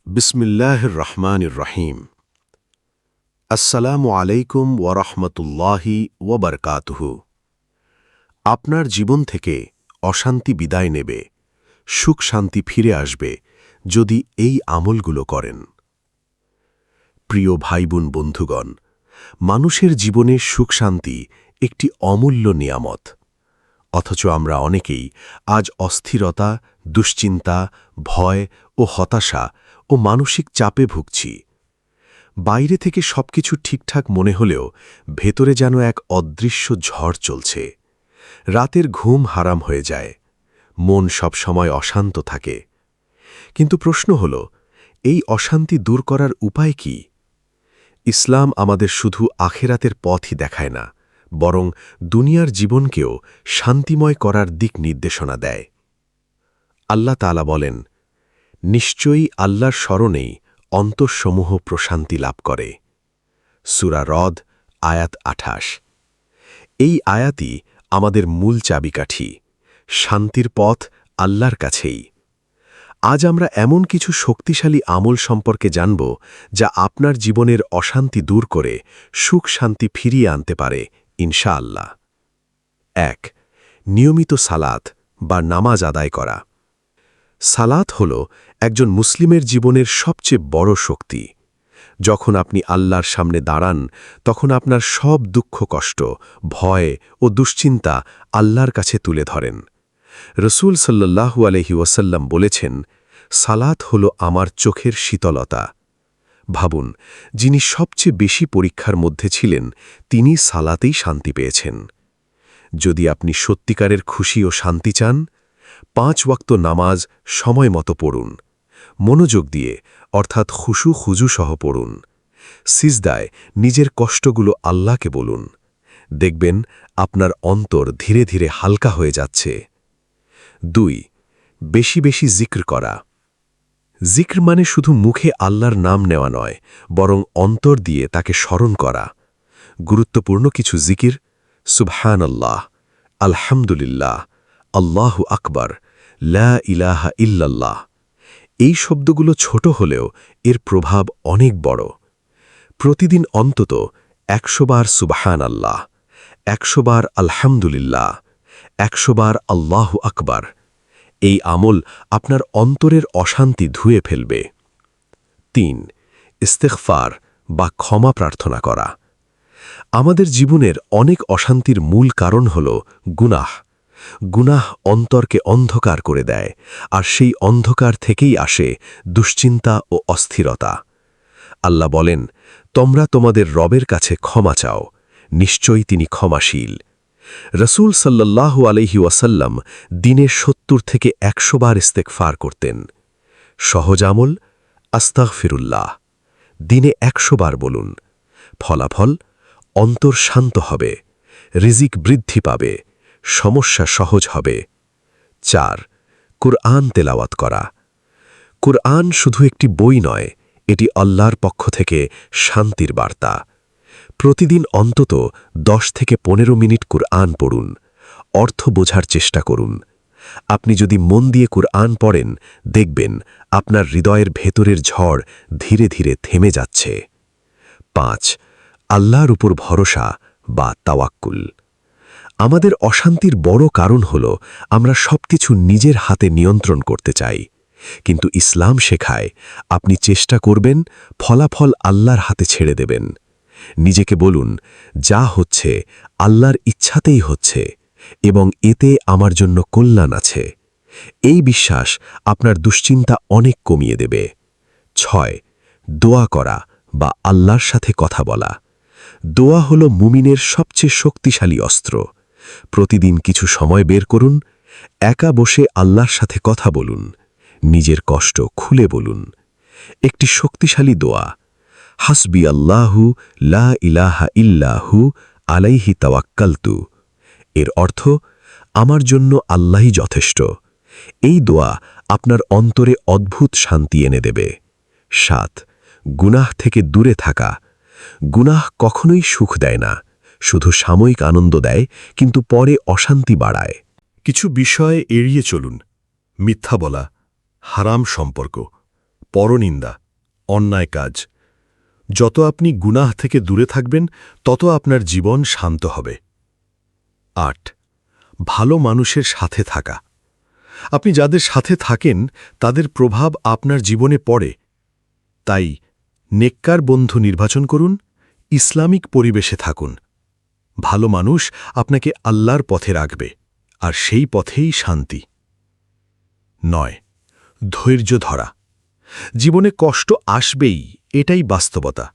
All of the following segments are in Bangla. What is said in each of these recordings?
বিসমিল্লাহির রহমানির রহিম। আসসালামু আলাইকুম ওয়ারহমতুল্লাহি ওয়াবারকাতুহু। আপনার জীবন থেকে অশান্তি বিদায় নেবে, সুখ শান্তি ফিরে আসবে যদি এই আমলগুলো করেন। প্রিয় ভাইবোন বন্ধুগণ, মানুষের জীবনে সুখ শান্তি একটি অমূল্য নিয়ামত। অথচ আমরা অনেকেই আজ অস্থিরতা, দুশ্চিন্তা, ভয় ও হতাশা ও মানসিক চাপে ভুগছি। বাইরে থেকে সবকিছু ঠিকঠাক মনে হলেও ভেতরে যেন এক অদৃশ্য ঝড় চলছে। রাতের ঘুম হারাম হয়ে যায়, মন সবসময় অশান্ত থাকে। কিন্তু প্রশ্ন হল, এই অশান্তি দূর করার উপায় কি? ইসলাম আমাদের শুধু আখেরাতের পথই দেখায় না, বরং দুনিয়ার জীবনকেও শান্তিময় করার দিক নির্দেশনা দেয়। আল্লাহ তাআলা বলেন, নিশ্চয়ই আল্লাহর স্মরণেই অন্তঃসমূহ প্রশান্তি লাভ করে। সূরা রদ, আয়াত ২৮। এই আয়াতই আমাদের মূল চাবিকাঠি। শান্তির পথ আল্লাহর কাছেই। আজ আমরা এমন কিছু শক্তিশালী আমল সম্পর্কে জানব, যা আপনার জীবনের অশান্তি দূর করে সুখ শান্তি ফিরিয়ে আনতে পারে ইনশাআল্লাহ। ১. নিয়মিত সালাত বা নামাজ আদায় করা। সালাত হল একজন মুসলিমের জীবনের সবচেয়ে বড় শক্তি। যখন আপনি আল্লাহর সামনে দাঁড়ান, তখন আপনার সব দুঃখ কষ্ট, ভয় ও দুশ্চিন্তা আল্লাহর কাছে তুলে ধরেন। রসূল সাল্লাল্লাহু আলাইহি ওয়াসাল্লাম বলেছেন, সালাত হল আমার চোখের শীতলতা। ভাবুন, যিনি সবচেয়ে বেশি পরীক্ষার মধ্যে ছিলেন, তিনি সালাতেই শান্তি পেয়েছেন। যদি আপনি সত্যিকারের খুশি ও শান্তি চান, ৫ ওয়াক্ত নামাজ সময় মতো পড়ুন। মনোযোগ দিয়ে, অর্থাৎ খুশু খুজু সহ পড়ুন। সিজদায় নিজের কষ্টগুলো আল্লাহকে বলুন। দেখবেন আপনার অন্তর ধীরে ধীরে হালকা হয়ে যাচ্ছে। ২. বেশি বেশি জিক্র করা। জিক্র মানে শুধু মুখে আল্লাহর নাম নেওয়া নয়, বরং অন্তর দিয়ে তাকে স্মরণ করা। গুরুত্বপূর্ণ কিছু জিকির: সুবহানাল্লাহ, আলহামদুলিল্লাহ, আল্লাহু আকবার, লা ইলাহা ইল্লাল্লাহ। এই শব্দগুলো ছোট হলেও এর প্রভাব অনেক বড়। প্রতিদিন অন্তত ১০০ বার সুবহানাল্লাহ, ১০০ বার আলহামদুলিল্লাহ, ১০০ বার আল্লাহু আকবার। এই আমল আপনার অন্তরের অশান্তি ধুয়ে ফেলবে। ৩. ইস্তেগফার বা ক্ষমা প্রার্থনা করা। আমাদের জীবনের অনেক অশান্তির মূল কারণ হল গুনাহ। গুনাহ অন্তরকে অন্ধকার করে দেয়, আর সেই অন্ধকার থেকেই আসে দুশ্চিন্তা ও অস্থিরতা। আল্লাহ বলেন, তোমরা তোমাদের রবের কাছে ক্ষমা চাও, নিশ্চয়ই তিনি ক্ষমাশীল। রসূল সাল্লাল্লাহু আলাইহি ওয়াসাল্লাম দিনে ৭০ থেকে ১০০ বার ইস্তেগফার করতেন। সহজ আমল: আস্তাগফিরুল্লাহ। দিনে ১০০ বার বলুন। ফলাফল: অন্তর শান্ত হবে, রিজিক বৃদ্ধি পাবে, সমস্যা সহজ হবে। ৪. কুরআন তেলাওয়াত করা। কুরআন শুধু একটি বই নয়, এটি আল্লাহর পক্ষ থেকে শান্তির বার্তা। প্রতিদিন অন্তত ১০ থেকে ১৫ মিনিট কুরআন পড়ুন। অর্থ বোঝার চেষ্টা করুন। আপনি যদি মন দিয়ে কুরআন পড়েন, দেখবেন আপনার হৃদয়ের ভেতরের ঝড় ধীরে ধীরে থেমে যাচ্ছে। ৫. আল্লাহর উপর ভরসা বা তাওয়াক্কুল। আমাদের অশান্তির বড় কারণ হল আমরা সবকিছু নিজের হাতে নিয়ন্ত্রণ করতে চাই। কিন্তু ইসলাম শেখায়, আপনি চেষ্টা করবেন, ফলাফল আল্লাহর হাতে ছেড়ে দেবেন। নিজেকে বলুন, যা হচ্ছে আল্লাহর ইচ্ছাতেই হচ্ছে, এবং এতে আমার জন্য কল্যাণ আছে। এই বিশ্বাস আপনার দুশ্চিন্তা অনেক কমিয়ে দেবে। ৬. দোয়া করা বা আল্লাহর সাথে কথা বলা। দোয়া হল মুমিনের সবচেয়ে শক্তিশালী অস্ত্র। প্রতিদিন কিছু সময় বের করুন, একা বসে আল্লাহর সাথে কথা বলুন, নিজের কষ্ট খুলে বলুন। একটি শক্তিশালী দোয়া: হাসবি আল্লাহু লা ইলাহা ইল্লাহু আলাইহি তাওয়াক্কালতু। এর অর্থ, আমার জন্য আল্লাহই যথেষ্ট। এই দোয়া আপনার অন্তরে অদ্ভুত শান্তি এনে দেবে। ৭. গুনাহ থেকে দূরে থাকা। গুনাহ কখনোই সুখ দেয় না, শুধু সাময়িক আনন্দ দেয়, কিন্তু পরে অশান্তি বাড়ায়। কিছু বিষয় এড়িয়ে চলুন: মিথ্যা বলা, হারাম সম্পর্ক, পরনিন্দা, অন্যায় কাজ। যত আপনি গুনাহ থেকে দূরে থাকবেন তত আপনার জীবন শান্ত হবে। ৮. ভালো মানুষের সাথে থাকা। আপনি যাদের সাথে থাকেন তাদের প্রভাব আপনার জীবনে পড়ে। তাই নেককার বন্ধু নির্বাচন করুন, ইসলামিক পরিবেশে থাকুন। ভালো মানুষ আপনাকে আল্লাহর পথে রাখবে, আর সেই পথেই শান্তি। ৯. ধৈর্য ধরা। জীবনে কষ্ট আসবেই, এটাই বাস্তবতা।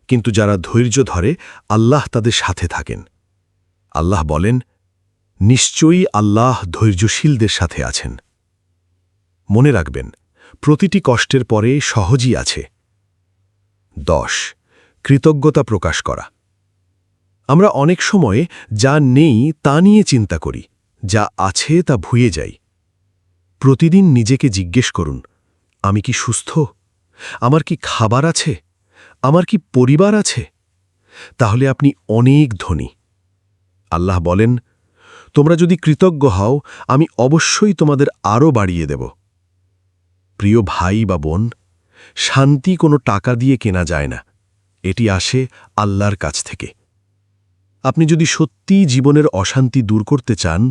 কিন্তু যারা ধৈর্য ধরে আল্লাহ তাদের সাথে থাকেন। আল্লাহ বলেন, নিশ্চয়ই আল্লাহ ধৈর্যশীলদের সাথে আছেন। মনে রাখবেন, প্রতিটি কষ্টের পরে সহজই আছে। ১০. কৃতজ্ঞতা প্রকাশ করা। আমরা অনেক সময় যা নেই তা নিয়ে চিন্তা করি, যা আছে তা ভুলে যাই। প্রতিদিন নিজেকে জিজ্ঞেস করুন, আমি কি সুস্থ? আমার কি খাবার আছে? আমার কি পরিবার আছে? তাহলে আপনি অনেক ধনী। আল্লাহ বলেন, তোমরা যদি কৃতজ্ঞ হও আমি অবশ্যই তোমাদের আরও বাড়িয়ে দেব। প্রিয় ভাই বা বোন, শান্তি কোনো টাকা দিয়ে কেনা যায় না, এটি আসে আল্লাহর কাছ থেকে। আপনি যদি সত্যিই জীবনের অশান্তি দূর করতে চান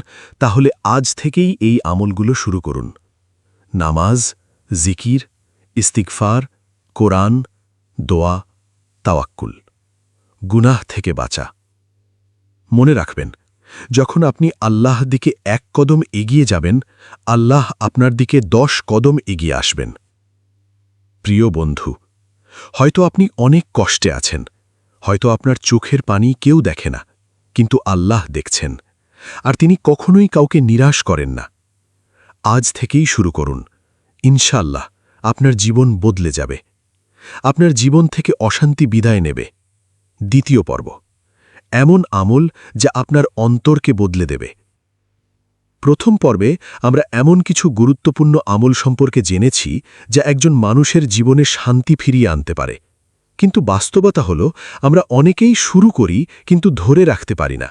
তাহলে আজ থেকেই এই আমলগুলো শুরু করুন। নামাজ, জিকির, ইস্তিগফার, কোরআন, দোয়া, তাওয়াক্কুল। গুনাহ থেকে বাঁচা। মনে রাখবেন, যখন আপনি আল্লাহর দিকে ১ কদম এগিয়ে যাবেন, আল্লাহ আপনার দিকে ১০ কদম এগিয়ে আসবেন। প্রিয় বন্ধু, হয়তো আপনি অনেক কষ্টে আছেন, হয়তো আপনার চোখের পানি কেউ দেখে না, কিন্তু আল্লাহ দেখছেন, আর তিনি কখনোই কাউকে নিরাশ করেন না। আজ থেকেই শুরু করুন, ইনশাআল্লাহ আপনার জীবন বদলে যাবে। আপনার জীবন থেকে অশান্তি বিদায় নেবে। দ্বিতীয় পর্ব, এমন আমল যা আপনার অন্তরকে বদলে দেবে। প্রথম পর্বে আমরা এমন কিছু গুরুত্বপূর্ণ আমল সম্পর্কে জেনেছি যা একজন মানুষের জীবনে শান্তি ফিরিয়ে আনতে পারে। কিন্তু বাস্তবতা হল, আমরা অনেকেই শুরু করি কিন্তু ধরে রাখতে পারি না।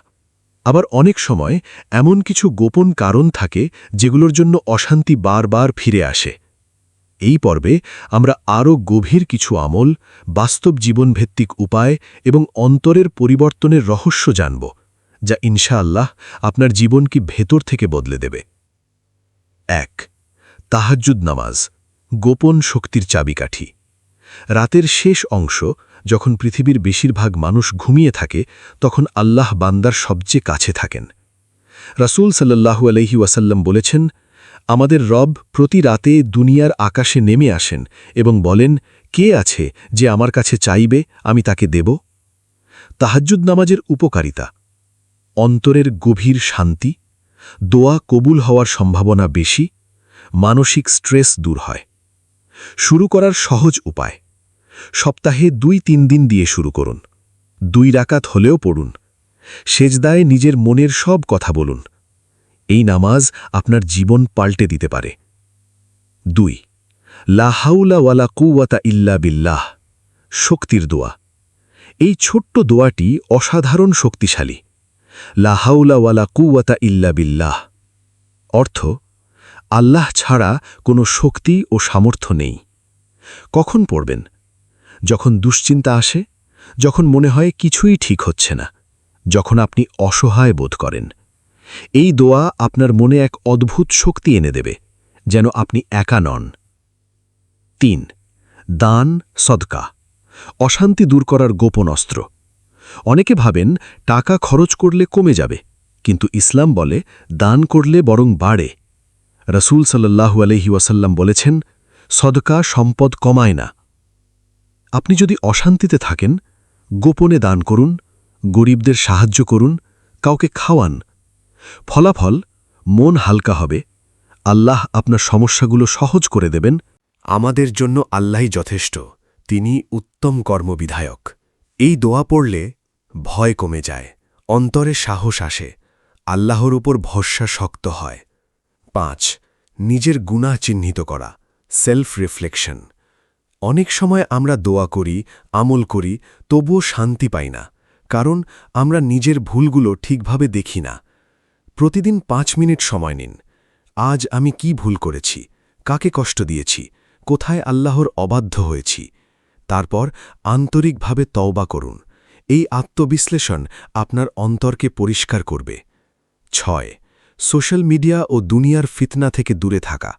আবার অনেক সময় এমন কিছু গোপন কারণ থাকে যেগুলোর জন্য অশান্তি বারবার ফিরে আসে। এই পর্বে আমরা আরও গভীর কিছু আমল, বাস্তব জীবনভিত্তিক উপায় এবং অন্তরের পরিবর্তনের রহস্য জানব, যা ইনশাআল্লাহ আপনার জীবনকে ভেতর থেকে বদলে দেবে। ১. তাহাজ্জুদ নামাজ, গোপন শক্তির চাবিকাঠি। রাতের শেষ অংশ, যখন পৃথিবীর বেশিরভাগ মানুষ ঘুমিয়ে থাকে, তখন আল্লাহ বান্দার সবচেয়ে কাছে থাকেন। রাসূল সাল্লাল্লাহু আলাইহি ওয়াসাল্লাম বলেছেন, আমাদের রব প্রতি রাতে দুনিয়ার আকাশে নেমে আসেন এবং বলেন, কে আছে যে আমার কাছে চাইবে, আমি তাকে দেব। তাহাজ্জুদ নামাজের উপকারিতা: অন্তরের গভীর শান্তি, দোয়া কবুল হওয়ার সম্ভাবনা বেশি, মানসিক স্ট্রেস দূর হয়। শুরু করার সহজ উপায়: সপ্তাহে ২-৩ দিন দিয়ে শুরু করুন। ২ রাকাত হলেও পড়ুন। সেজদায় নিজের মনের সব কথা বলুন। এই নামাজ আপনার জীবন পাল্টে দিতে পারে। ২. লা হাওলা ওয়ালা কুওয়াতা ইল্লা বিল্লাহ, শক্তির দোয়া। এই ছোট্ট দোয়াটি অসাধারণ শক্তিশালী। লা হাওলা ওয়ালা কুওয়াতা ইল্লা বিল্লাহ অর্থ, আল্লাহ ছাড়া কোনো শক্তি ও সামর্থ্য নেই। কখন পড়বেন? যখন দুশ্চিন্তা আসে, যখন মনে হয় কিছুই ঠিক হচ্ছে না, যখন আপনি অসহায় বোধ করেন। এই দোয়া আপনার মনে এক অদ্ভুত শক্তি এনে দেবে, যেন আপনি একা নন। ৩. দান, সদকা, অশান্তি দূর করার গোপন অস্ত্র। অনেকে ভাবেন টাকা খরচ করলে কমে যাবে, কিন্তু ইসলাম বলে দান করলে বরং বাড়ে। রাসূল সাল্লাল্লাহু আলাইহি ওয়াসাল্লাম বলেছেন, সদকা সম্পদ কমায় না। আপনি যদি অশান্তিতে থাকেন, গোপনে দান করুন, গরিবদের সাহায্য করুন, কাউকে খাওয়ান। ফলাফল, মন হালকা হবে, আল্লাহ আপনার সমস্যাগুলো সহজ করে দেবেন। আমাদের জন্য আল্লাহই যথেষ্ট, তিনি উত্তম কর্মবিধায়ক। এই দোয়া পড়লে ভয় কমে যায়, অন্তরে সাহস আসে, আল্লাহর উপর ভরসা শক্ত হয়। ৫. নিজের গুনাহ চিহ্নিত করা, সেলফ রিফ্লেকশন। অনেক সময় আমরা দোয়া করি, আমল করি, তবুও শান্তি পাই না, কারণ আমরা নিজের ভুলগুলো ঠিকভাবে দেখি না। প্রতিদিন ৫ মিনিট সময় নিন। আজ আমি কি ভুল করেছি, কাকে কষ্ট দিয়েছি, কোথায় আল্লাহর অবাধ্য হয়েছি। তারপর আন্তরিকভাবে তওবা করুন। এই আত্মবিশ্লেষণ আপনার অন্তরকে পরিষ্কার করবে। 6. সোশ্যাল মিডিয়া ও দুনিয়ার ফিতনা থেকে দূরে থাকা।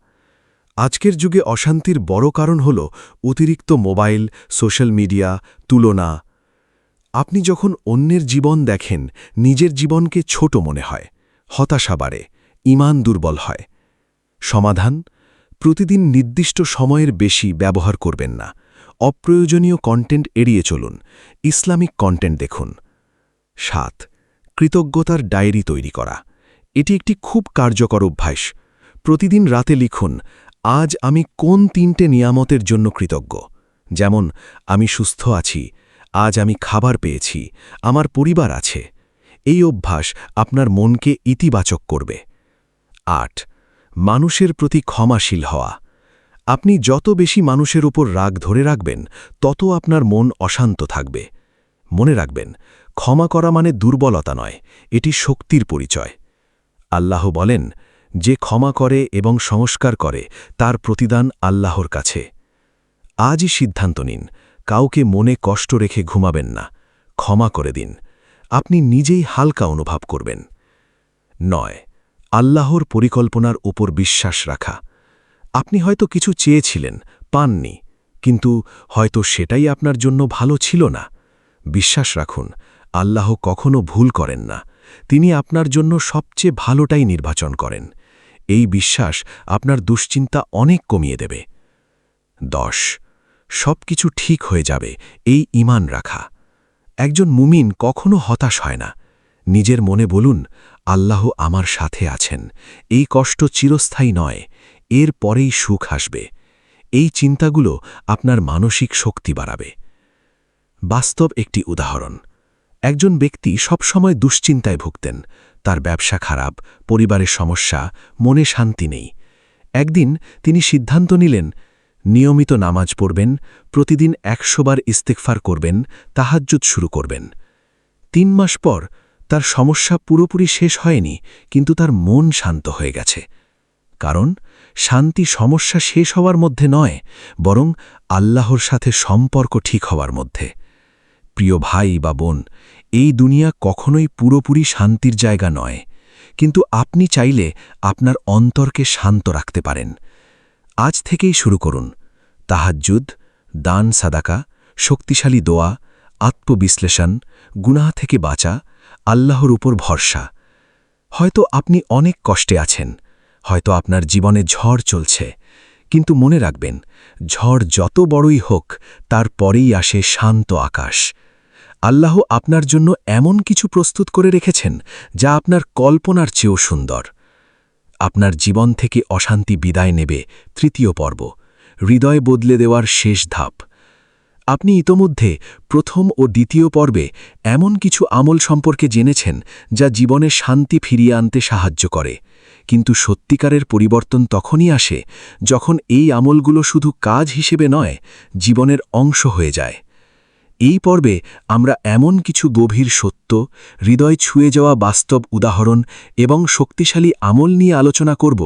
আজকের যুগে অশান্তির বড় কারণ হল অতিরিক্ত মোবাইল, সোশ্যাল মিডিয়া, তুলনা। আপনি যখন অন্যের জীবন দেখেন, নিজের জীবনকে ছোট মনে হয়, হতাশা বাড়ে, ঈমান দুর্বল হয়। সমাধান: প্রতিদিন নির্দিষ্ট সময়ের বেশি ব্যবহার করবেন না। অপ্রয়োজনীয় কন্টেন্ট এড়িয়ে চলুন। ইসলামিক কন্টেন্ট দেখুন। 7. কৃতজ্ঞতার ডায়েরি তৈরি করা। এটি একটি খুব কার্যকর অভ্যাস। প্রতিদিন রাতে লিখুন, আজ আমি কোন 3টে নিয়ামতের জন্য কৃতজ্ঞ। যেমন, আমি সুস্থ আছি, আজ আমি খাবার পেয়েছি, আমার পরিবার আছে। এই অভ্যাস আপনার মনকে ইতিবাচক করবে। 8. মানুষের প্রতি ক্ষমাশীল হওয়া। আপনি যত বেশি মানুষের উপর রাগ ধরে রাখবেন, তত আপনার মন অশান্ত থাকবে। মনে রাখবেন, ক্ষমা করা মানে দুর্বলতা নয়, এটি শক্তির পরিচয়। আল্লাহ বলেন, যে ক্ষমা করে এবং সংস্কার করে তার প্রতিদান আল্লাহর কাছে। আজই সিদ্ধান্ত নিন, কাউকে মনে কষ্ট রেখে ঘুমাবেন না। ক্ষমা করে দিন। আপনি নিজেই হালকা অনুভব করবেন। 9. আল্লাহর পরিকল্পনার উপর বিশ্বাস রাখা। আপনি হয়তো কিছু চেয়েছিলেন, পাননি, কিন্তু হয়তো সেটাই আপনার জন্য ভালো ছিল না। বিশ্বাস রাখুন, আল্লাহ কখনো ভুল করেন না। তিনি আপনার জন্য সবচেয়ে ভালোটাই নির্বাচন করেন। এই বিশ্বাস আপনার দুশ্চিন্তা অনেক কমিয়ে দেবে। 10. সবকিছু ঠিক হয়ে যাবে, এই ঈমান রাখা। একজন মুমিন কখনো হতাশ হয় না। নিজের মনে বলুন, আল্লাহ আমার সাথে আছেন, এই কষ্ট চিরস্থায়ী নয়, এর পরেই সুখ আসবে। এই চিন্তাগুলো আপনার মানসিক শক্তি বাড়াবে। বাস্তব একটি উদাহরণ: একজন ব্যক্তি সবসময় দুশ্চিন্তায় ভুগতেন। তার ব্যবসা খারাপ, পরিবারের সমস্যা, মনে শান্তি নেই। একদিন তিনি সিদ্ধান্ত নিলেন, নিয়মিত নামাজ পড়বেন, প্রতিদিন 100 বার ইস্তেগফার করবেন, তাহাজ্জুদ শুরু করবেন। 3 মাস পর তার সমস্যা পুরোপুরি শেষ হয়নি, কিন্তু তার মন শান্ত হয়ে গেছে। কারণ শান্তি সমস্যা শেষ হওয়ার মধ্যে নয়, বরং আল্লাহর সাথে সম্পর্ক ঠিক হওয়ার মধ্যে। প্রিয় ভাই বা বোন, এই দুনিয়া কখনোই পুরোপুরি শান্তির জায়গা নয়, কিন্তু আপনি চাইলে আপনার অন্তরকে শান্ত রাখতে পারেন। আজ থেকেই শুরু করুন। তাহাজ্জুদ, দান সাদাকা, শক্তিশালী দোয়া, আত্মবিশ্লেষণ, গুনাহ থেকে বাঁচা, আল্লাহর উপর ভরসা। হয়তো আপনি অনেক কষ্টে আছেন, হয়তো আপনার জীবনে ঝড় চলছে, কিন্তু মনে রাখবেন, ঝড় যত বড়ই হোক, তার পরেই আসে শান্ত আকাশ। আল্লাহ আপনার জন্য এমন কিছু প্রস্তুত করে রেখেছেন, যা আপনার কল্পনার চেয়েও সুন্দর। আপনার জীবন থেকে অশান্তি বিদায় নেবে 3য় পর্ব, হৃদয় বদলে দেওয়ার শেষ ধাপ। আপনি ইতোমধ্যে 1ম ও 2য় পর্বে এমন কিছু আমল সম্পর্কে জেনেছেন, যা জীবনে শান্তি ফিরিয়ে আনতে সাহায্য করে। কিন্তু সত্যিকারের পরিবর্তন তখনই আসে, যখন এই আমলগুলো শুধু কাজ হিসেবে নয়, জীবনের অংশ হয়ে যায়। এই পর্বে আমরা এমন কিছু গভীর সত্য, হৃদয় ছুঁয়ে যাওয়া বাস্তব উদাহরণ এবং শক্তিশালী আমল নিয়ে আলোচনা করব,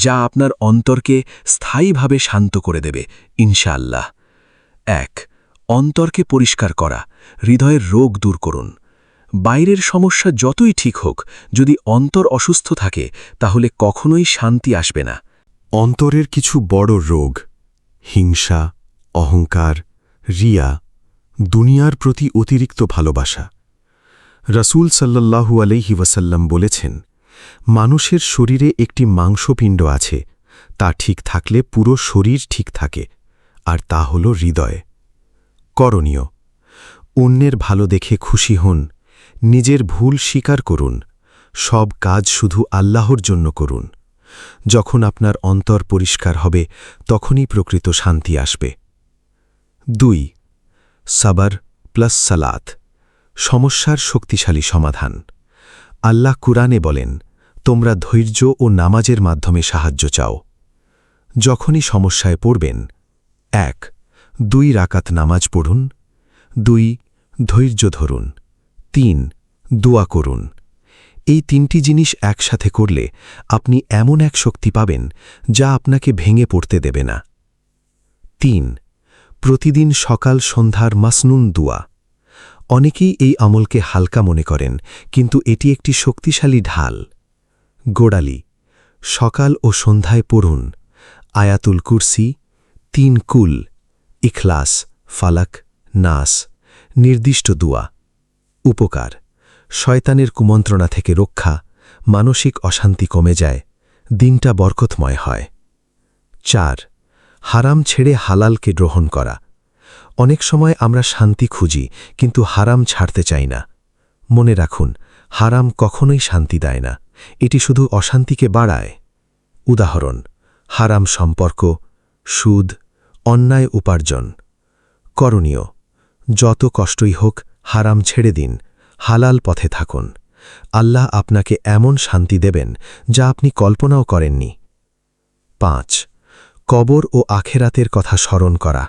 যা আপনার অন্তরকে স্থায়ীভাবে শান্ত করে দেবে, ইনশাআল্লাহ। 1. অন্তরকে পরিষ্কার করা, হৃদয়ের রোগ দূর করুন। বাইরের সমস্যা যতই ঠিক হোক, যদি অন্তর অসুস্থ থাকে, তাহলে কখনোই শান্তি আসবে না। অন্তরের কিছু বড় রোগ: হিংসা, অহংকার, রিয়া, দুনিয়ার প্রতি অতিরিক্ত ভালোবাসা। রাসূল সাল্লাল্লাহু আলাইহি ওয়াসাল্লাম বলেছেন, মানুষের শরীরে একটি মাংসপিণ্ড আছে, তা ঠিক থাকলে পুরো শরীর ঠিক থাকে, আর তা হল হৃদয়। করণীয়: অন্যের ভালো দেখে খুশি হন, নিজের ভুল স্বীকার করুন, সব কাজ শুধু আল্লাহর জন্য করুন। যখন আপনার অন্তর পরিষ্কার হবে, তখনই প্রকৃত শান্তি আসবে। 2. সাবর প্লাস সালাত, সমস্যার শক্তিশালী সমাধান। আল্লাহ কুরআনে বলেন, তোমরা ধৈর্য ও নামাজের মাধ্যমে সাহায্য চাও। যখনই সমস্যায় পড়বেন, 1. 2 রাকাত নামাজ পড়ুন, 2. ধৈর্য ধরুন, 3. দোয়া করুন। এই 3টি জিনিস একসাথে করলে আপনি এমন এক শক্তি পাবেন, যা আপনাকে ভেঙে পড়তে দেবে না। 3 প্রতিদিন সকাল সন্ধ্যার মাসনুন দুয়া। অনেকেই এই আমলকে হালকা মনে করেন, কিন্তু এটি একটি শক্তিশালী ঢাল। গোড়ালি সকাল ও সন্ধ্যায় পড়ুন আয়াতুল কুরসি, 3 কুল, ইখলাস, ফালাক, নাস। নির্দিষ্ট দুয়া। উপকার: শয়তানের কুমন্ত্রণা থেকে রক্ষা, মানসিক অশান্তি কমে যায়, দিনটা বরকতময় হয়। 4 হারাম ছেড়ে হালালকে গ্রহণ করা। অনেক সময় আমরা শান্তি খুঁজি, কিন্তু হারাম ছাড়তে চাই না। মনে রাখুন, হারাম কখনোই শান্তি দেয় না, এটি শুধু অশান্তিকে বাড়ায়। উদাহরণ: হারাম সম্পর্ক, সুদ, অন্যায় উপার্জন। করণীয়: যত কষ্টই হোক হারাম ছেড়ে দিন, হালাল পথে থাকুন। আল্লাহ আপনাকে এমন শান্তি দেবেন যা আপনি কল্পনাও করেননি। 5 কবর ও আখেরাতের কথা স্মরণ করা।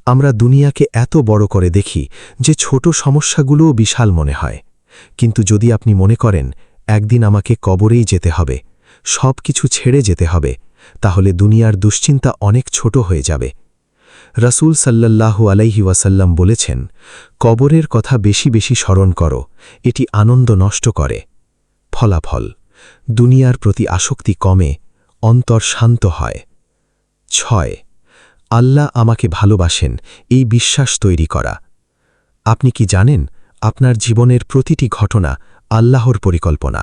আমরা দুনিয়াকে এত বড় করে দেখি যে ছোট সমস্যাগুলোও বিশাল মনে হয়। কিন্তু যদি আপনি মনে করেন একদিন আমাকে কবরেই যেতে হবে, সব কিছু ছেড়ে যেতে হবে, তাহলে দুনিয়ার দুশ্চিন্তা অনেক ছোট হয়ে যাবে। রাসূল সাল্লাল্লাহু আলাইহি ওয়াসাল্লাম বলেছেন, কবরের কথা বেশি বেশি স্মরণ করো, এটি আনন্দ নষ্ট করে। ফলাফল: দুনিয়ার প্রতি আসক্তি কমে, অন্তর শান্ত হয়। 6 আল্লাহ আমাকে ভালোবাসেন, এই বিশ্বাস তৈরি করা। আপনি কি জানেন, আপনার জীবনের প্রতিটি ঘটনা আল্লাহর পরিকল্পনা?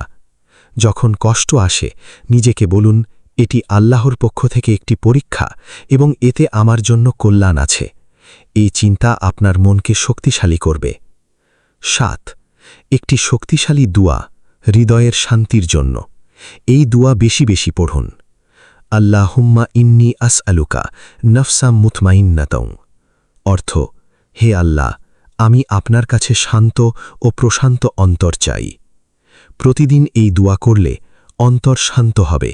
যখন কষ্ট আসে, নিজেকে বলুন, এটি আল্লাহর পক্ষ থেকে একটি পরীক্ষা এবং এতে আমার জন্য কল্যাণ আছে। এই চিন্তা আপনার মনকে শক্তিশালী করবে। 7 একটি শক্তিশালী দুয়া হৃদয়ের শান্তির জন্য। এই দুয়া বেশি বেশি পড়ুন। আল্লাহুম্মা ইন্নী আসআলুকা নফসাম মুতমাইন্নাতাও। অর্থ: হে আল্লাহ, আমি আপনার কাছে শান্ত ও প্রশান্ত অন্তর চাই। প্রতিদিন এই দোয়া করলে অন্তর শান্ত হবে,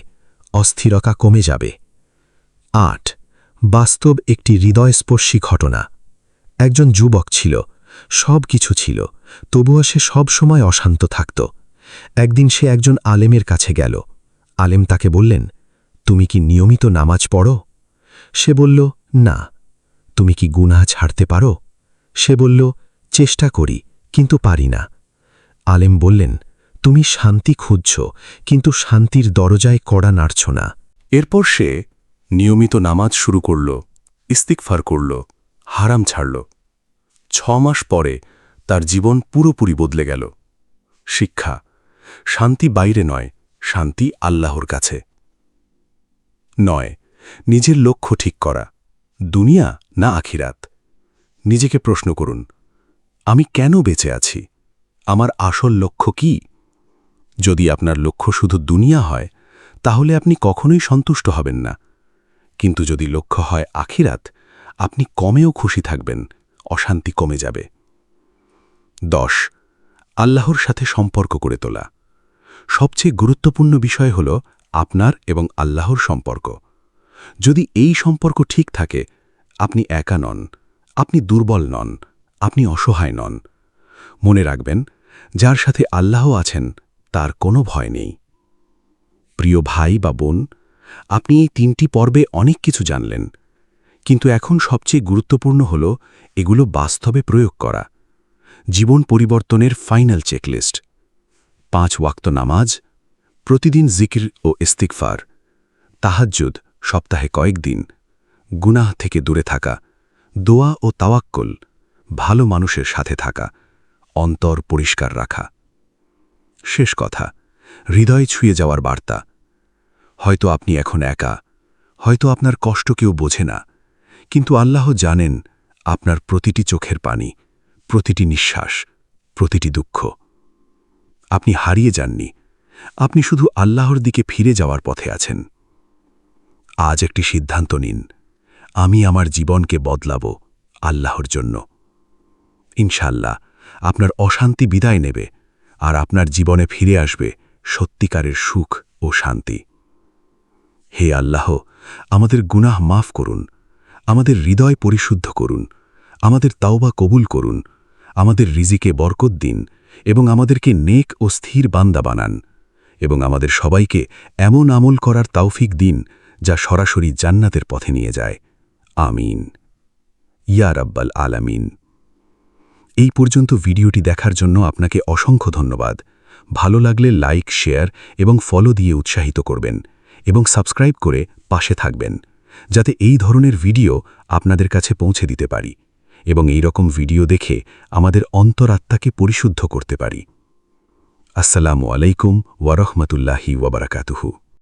অস্থিরতা কমে যাবে। 8 বাস্তব একটি হৃদয়স্পর্শী ঘটনা। একজন যুবক ছিল, সব কিছু ছিল, তবুও সে সব সময় অশান্ত থাকত। একদিন সে একজন আলেমের কাছে গেল। আলেম তাকে বললেন, তুমি কি নিয়মিত নামাজ পড়ো? সে বলল, না। তুমি কি গুনাহ ছাড়তে পারো? সে বলল, চেষ্টা করি, কিন্তু পারি না। আলেম বললেন, তুমি শান্তি খুঁজছ, কিন্তু শান্তির দরজায় কড়া নাড়ছ না। এরপর সে নিয়মিত নামাজ শুরু করল, ইস্তিগফার করল, হারাম ছাড়ল। 6 মাস পরে তার জীবন পুরোপুরি বদলে গেল। শিক্ষা: শান্তি বাইরে নয়, শান্তি আল্লাহর কাছে। 9 নিজের লক্ষ্য ঠিক করা। দুনিয়া না আখিরাত? নিজেকে প্রশ্ন করুন, আমি কেন বেঁচে আছি? আমার আসল লক্ষ্য কি? যদি আপনার লক্ষ্য শুধু দুনিয়া হয়, তাহলে আপনি কখনোই সন্তুষ্ট হবেন না। কিন্তু যদি লক্ষ্য হয় আখিরাত, আপনি কমেও খুশি থাকবেন, অশান্তি কমে যাবে। 10 আল্লাহর সাথে সম্পর্ক গড়ে তোলা। সবচেয়ে গুরুত্বপূর্ণ বিষয় হল আপনার এবং আল্লাহর সম্পর্ক। যদি এই সম্পর্ক ঠিক থাকে, আপনি একা নন, আপনি দুর্বল নন, আপনি অসহায় নন। মনে রাখবেন, যার সাথে আল্লাহ আছেন তার কোনো ভয় নেই। প্রিয় ভাই বা বোন, আপনি এই 3টি পর্বে অনেক কিছু জানলেন, কিন্তু এখন সবচেয়ে গুরুত্বপূর্ণ হল এগুলো বাস্তবে প্রয়োগ করা। জীবন পরিবর্তনের ফাইনাল চেকলিস্ট: 5 ওয়াক্ত নামাজ, প্রতিদিন জিকির ও ইস্তিগফার, তাহাজ্জুদ সপ্তাহে কয়েকদিন, গুনাহ থেকে দূরে থাকা, দোয়া ও তাওয়াক্কুল, ভালো মানুষের সাথে থাকা, অন্তর পরিষ্কার রাখা। শেষ কথা, হৃদয় ছুঁয়ে যাওয়ার বার্তা। হয়তো আপনি এখন একা, হয়তো আপনার কষ্ট কেউ বোঝে না, কিন্তু আল্লাহ জানেন আপনার প্রতিটি চোখের পানি, প্রতিটি নিঃশ্বাস, প্রতিটি দুঃখ। আপনি হারিয়ে যাননি, আপনি শুধু আল্লাহর দিকে ফিরে যাওয়ার পথে আছেন। আজ একটি সিদ্ধান্ত নিন, আমি আমার জীবনকে বদলাবো আল্লাহর জন্য। ইনশাআল্লাহ আপনার অশান্তি বিদায় নেবে, আর আপনার জীবনে ফিরে আসবে সত্যিকারের সুখ ও শান্তি। হে আল্লাহ, আমাদের গুনাহ মাফ করুন, আমাদের হৃদয় পরিশুদ্ধ করুন, আমাদের তাওবা কবুল করুন, আমাদের রিজিকে বরকত দিন এবং আমাদেরকে নেক ও স্থির বান্দা বানান, এবং আমাদের সবাইকে এমন আমল করার তৌফিক দিন যা সরাসরি জান্নাতের পথে নিয়ে যায়। আমিন ইয়া রাব্বাল আলামিন। এই পর্যন্ত ভিডিওটি দেখার জন্য আপনাকে অসংখ্য ধন্যবাদ। ভালো লাগলে লাইক, শেয়ার এবং ফলো দিয়ে উৎসাহিত করবেন এবং সাবস্ক্রাইব করে পাশে থাকবেন, যাতে এই ধরনের ভিডিও আপনাদের কাছে পৌঁছে দিতে পারি এবং এই রকম ভিডিও দেখে আমাদের অন্তরাত্মাকে পরিশুদ্ধ করতে পারি। আসসালামু আলাইকুম ওয়া রাহমাতুল্লাহি ওয়া বারাকাতুহু।